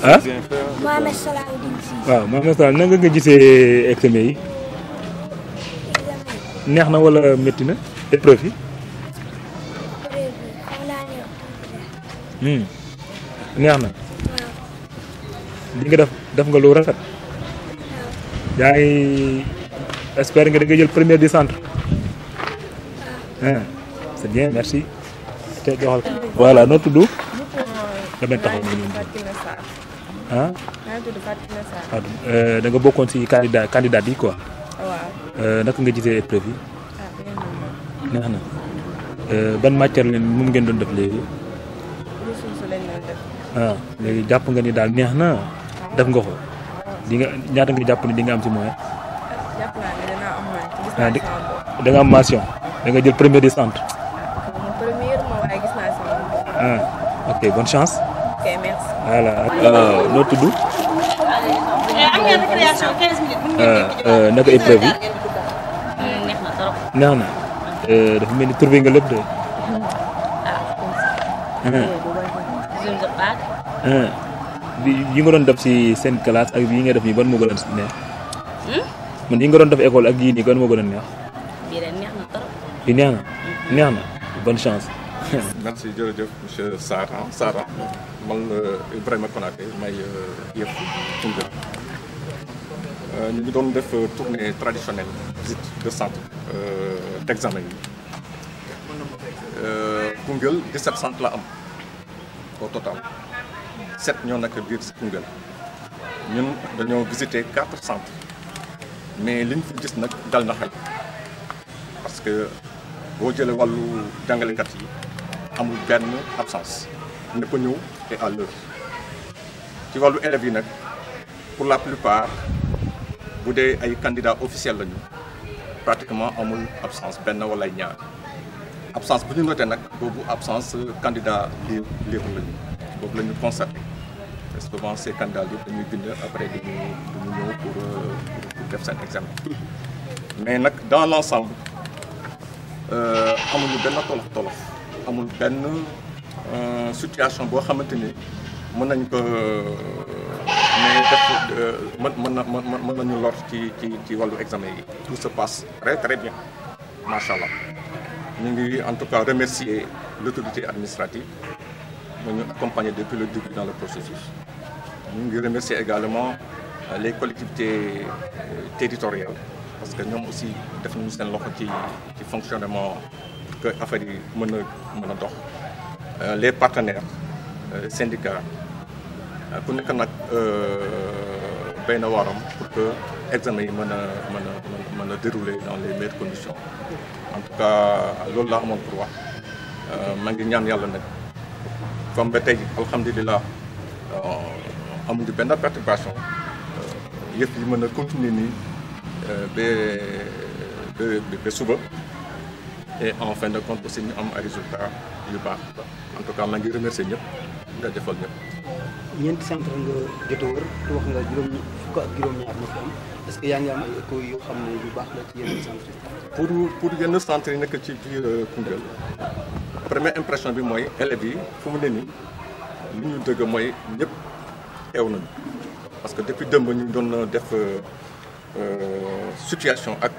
ah. Mohamed Salahuddin Cissé. waaw Mohamed Salah nanga nga gisee examen yi neex na wala métti na épreuve yi. neex na. li nga def nga lu rafet. yaa ngi espère nga da nga jël première du centre. c'est bien merci. te doxal voilà noo tudd. damay taxaw nga ñëw. ah. da nga bokkoon ci candidat yi quoi. waaw. naka nga gisee épreuve yi. neex na. ban matière leen moom ngeen doon def léegi. léegi jàpp nga ni daal neex na def nga ko di nga ñaata nga jàpp ni di nga am ci moyen. jàpp naa ne dina am moyen. da nga am mention da nga jël premier du centre. première moom waaye gis naa si moom. ok bonne chance. ok merci. voilà. noo tudd. am ngeen récréation 15 minutes. naka épreuve yi. neex na trop. neex na. dafa mel ni trouvé nga lépp de. yi nga doon def ci seen classe ak yi nga def nii ban moo gën a neex. man yi nga doon def école ak yii nii ban moo gën a neex. bii de neex na trop. bii neex na neex na bonne chance. merci jërëjëf monsieur Sara man la Ibrahima Konaté may yëf Koungheul ñu ngi doon def tournée traditionnelle visite de centre d'examen yi Koungheul 17 centres la am au total 7 ñoo nekk biir si Koungheul ñun dañoo visité 4 centres mais liñ fi gis nag dal na xel parce que boo jëlee wàllu jàngalekat yi amul benn absence ñëpp a ñëw et à l'heure ci wàllu élèves yi nag pour la plupart bu dee ay candidats officiels lañu pratiquement amul absence benn wala ñaar absence bu ñu noté nag boobu absence candidat libre lañu boobu la ñu constaté souvent ces candidats libres dañuy bind après dañu ñëw pour def seen examen mais nag dans l'ensemble amuñu benn tolof amul benn situation boo xamante ni mën nañ ko mais def mën nañu lor ci wàllu examen yi tout se passe très très bien macha allah ñu ngi en tout cas remercier l'autorité administrative moo ñu accompagner depuis le début dans le processus ñu ngi remercier également les collectivités territoriales parce que ñoom aussi def nañu seen loxo ci fonctionnement que affaire yi mën a dox les partenaires syndicats ku nekk nag béy na waaram pour que examen yi mën a dérouler dans les meilleures conditions en tout cas loolu laa amoon pour wax maa ngi ñaan yàlla nag comme ba tey alhamdulilah amuñu benn perturbation yëpp yi mën a continuer nii ba suba et en fin de compte aussi ñu am ay résultats yu baax en tout cas maa ngi remercier ñëpp nga jëfal ñëpp. ñeenti centre nga jot a wër wax nga fukk ak juróom-ñaar moo fi am est-ce que yaa ngi am ay écho yoo xam ne yu baax la ci yenn centre yi. pour yenn centre yi nekk ci biir Koungheul première impression bi mooy élèves yi fu mu ne nii li ñu dëgg mooy ñëpp teew nañu parce que depuis démb ñu doon def situation ak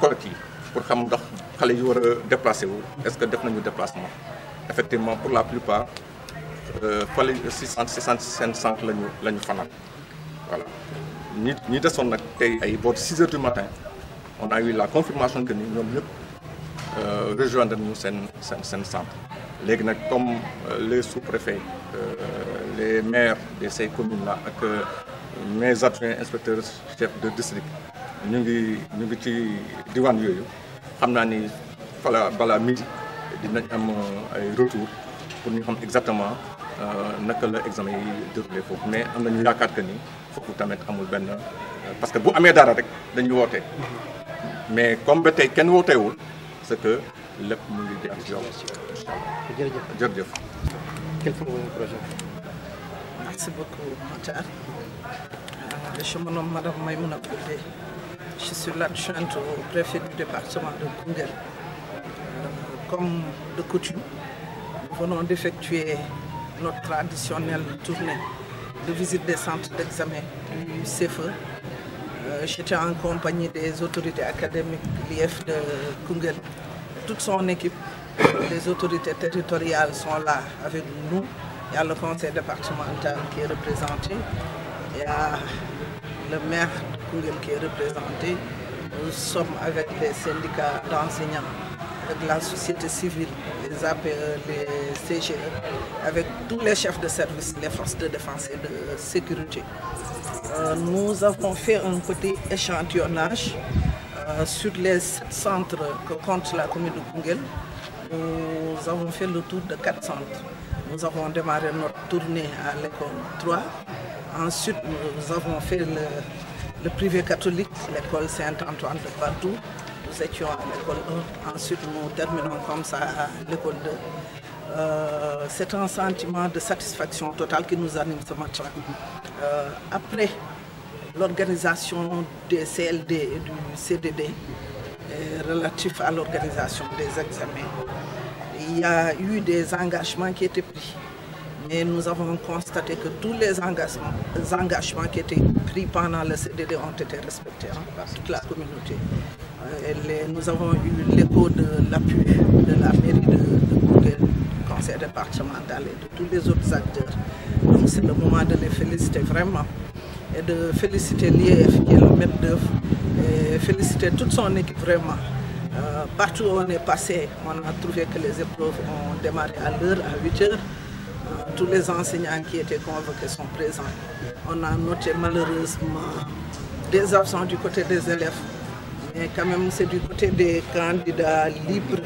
collecte yi pour xam ndax xale yi war a déplacé wu est-ce que def nañu déplacement effectivement pour la plupart fale si seen centre lañu fanaan voilà ñi desoon nag tey ay boor 6 heures du matin on a eu la confirmation que ni ñoom ñëpp rejoindre ñu seen centre léegi nag comme les sous-préfets les maires de ces communes là ak mes adjoints inspecteurs chefs de district ñu ngi ci diwaan yooyu xam naa ni balaa midi dinañ am ay retour pour ñu xam exactement naka la examen yi déroulé foofu mais am nañu yaakaar que ni foofu tamit amul benn parce que bu amee dara rek dañuy woote mais comme ba tey kenn wooteewul c'est que lépp mu ngi jaar ci yow. jërëjëf jërëjëf. quel sont vos projets? Merci beaucoup, Matar. Je me nomme Madame Maïmouna Koudé. Je suis l'adjointe au préfet du département de Koungheul. Comme de coutume, nous venons d'effectuer notre traditionnelle tournée de visite des centres d'examen du CFE. J'étais en compagnie des autorités académiques, l'IF de Koungheul, toute son équipe. Les autorités territoriales sont là avec nous. Il y a le conseil départemental qui est représenté. Il y a le maire de Koungheul qui est représenté. Nous sommes avec les syndicats d'enseignants, avec la société civile, les APE, les CGE, avec tous les chefs de service, les forces de défense et de sécurité. Nous avons fait un petit échantillonnage sur les 7 centres que compte la commune de Koungheul. Nous avons fait le tour de 4 centres. Nous avons démarré notre tournée à l'école 3. Ensuite, nous avons fait le privé catholique, l'école Saint-Antoine de Padoue. Nous étions à l'école 1. Ensuite, nous terminons comme ça à l'école 2. C'est un sentiment de satisfaction totale qui nous anime ce matin. Après l'organisation des CLD et du CDD relatif à l'organisation des examens, il y a eu des engagements qui étaient pris. Mais nous avons constaté que tous les engagements qui étaient pris pendant le CDD ont été respectés par toute la communauté. Nous avons eu l'écho de l'appui de la mairie de Koungheul, du conseil départemental et de tous les autres acteurs. Donc c'est le moment de les féliciter vraiment et de féliciter l'IEF qui est le maître d'œuvre et féliciter toute son équipe vraiment. Partout où on est passé, on a trouvé que les épreuves ont démarré à l'heure, à 8 heures. Tous les enseignants qui étaient convoqués sont présents. On a noté malheureusement des absents du côté des élèves, mais quand même c'est du côté des candidats libres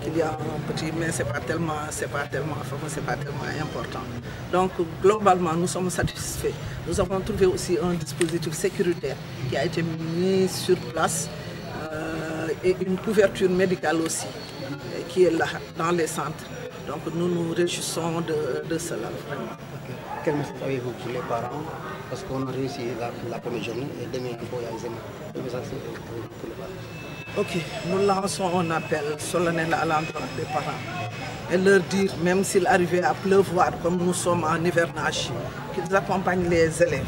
qu'il y a un petit, mais c'est pas tellement fameux, c'est pas tellement important. Donc globalement nous sommes satisfaits. Nous avons trouvé aussi un dispositif sécuritaire qui a été mis sur place et une couverture médicale aussi qui est là dans les centres. Donc nous nous réjouissons de cela vraiment. Quel message avez-vous pour les parents? Parce qu'on a réussi la première journée et demain il y a l'examen. Quel message avez-vous pour les parents? Ok, nous lançons un appel solennel à l'endroit des parents et leur dire, même s'il arrivait à pleuvoir comme nous sommes en hivernage, qu'ils accompagnent les élèves.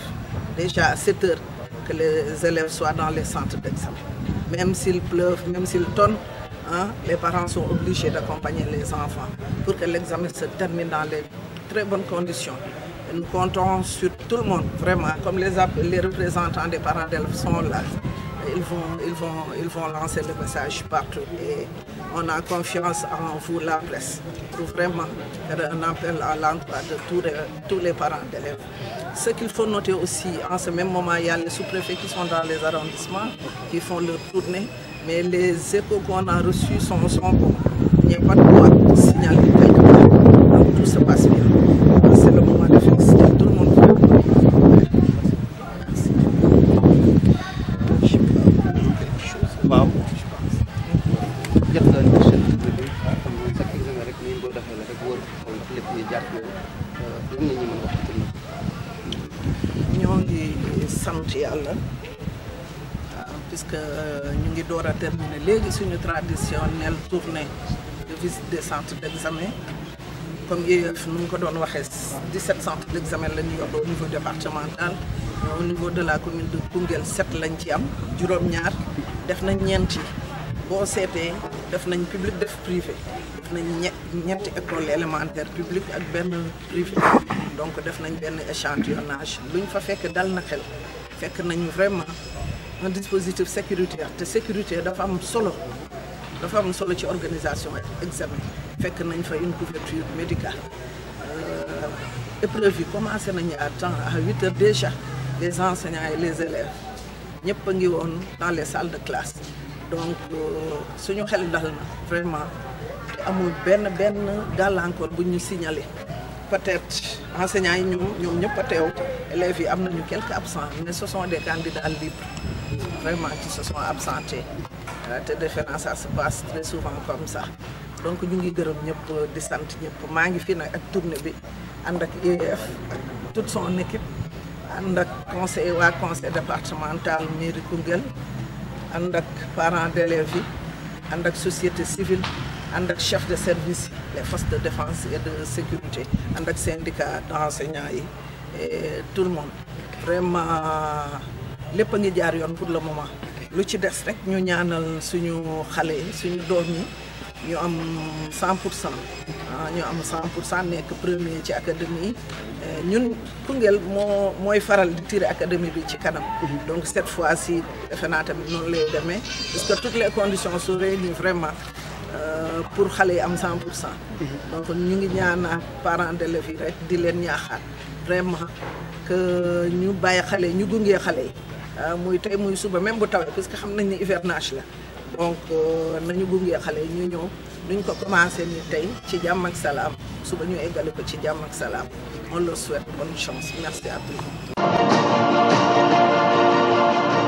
Déjà à 7 heures, que les élèves soient dans les centres d'examen. Même s'il pleuve, même s'il tonne, les parents sont obligés d'accompagner les enfants pour que l'examen se termine dans les très bonnes conditions. Et nous comptons sur tout le monde, vraiment, comme les représentants des parents d'élèves sont là. Ils vont lancer le message partout et on a confiance en vous, la presse, pour vraiment faire un appel à l'endroit de tous les parents d'élèves. Ce qu'il faut noter aussi, en ce même moment, il y a les sous-préfets qui sont dans les arrondissements, qui font leur tournée, mais les échos qu'on a reçus sont bons. Il n'y a pas de quoi signaler quelque part. Donc tout se passe bien. C'est le moment de féliciter tout le monde. Waaw jot nga ñu seen liggéey xam nga chaque examen rek ni ñu ko defee la rek wóor ndax lépp ñu jaar ci yow lan nga ñu mën a wax ci ñoo ngi sant yàlla puisque ñu ngi door a terminer léegi suñu traditionnelle tournée de visite des centres d'examen. Comme IEF nu mu ko doon waxee 17 centres d'examen la ñu yor au niveau départemental. Au niveau de la commune de Koungheul 7 lañ ci am juróom-ñaar def nañ ñeenti boo seetee def nañ public def privé def nañ ñetti école élémentaire publique ak benn privé donc def nañ benn échantillonnage luñ fa fekk dal na xel fekk nañ vraiment un dispositif sécuritaire te sécurité dafa am solo ci organisation examen fekk nañ fa une couverture médicale épreuve yi commencé nañu à temps à 8 heures déjà. Les enseignants et les élèves ñëpp a ngi woon dans les salles de classe donc suñu xel dal na vraiment te amul benn gàllankoor bu ñu signalé peut-être enseignants yi ñoom ñëpp a teew élèves yi am nañu quelques absents mais ce sont des candidats libres vraiment qui se sont absentés te defe naa ça se passe très souvent comme ça donc ñu ngi gërëm ñëpp di sant ñëpp maa ngi fi nag ak tournée bi ànd ak IEF toute son équipe. ànd ak conseil départemental mairie Koungheul ànd ak parents d'élèves yi ànd ak société civile ànd ak chef de service les forces de défense et de sécurité ànd ak syndicat d'enseignants yi et tout le monde vraiment lépp a ngi jaar yoon pour le moment lu ci des rek ñu ñaanal suñu xale yi suñu doom ñi ñu am 100% ñu am 100% nekk premier ci académie ñun Koungheul mooy faral di tirer académie bi ci kanam donc cette fois-ci defe naa tamit noonu lay demee parce que toutes les conditions sont réunies vraiment pour xale yi am 100%. donc ñu ngi ñaanaat parents d'élèves yi rek di leen ñaaxaat vraiment que ñu bàyyi xale yi ñu gungee xale yi muy tey muy suba même bu tawee parce que xam nañ ni hivernage la donc nañu gungee xale yi ñu ñëw duñ ko commencé ni tey ci jàmm ak salaam suba ñu eggale ko ci jàmm ak salaam on leur souhaite bonne chance merci à tous.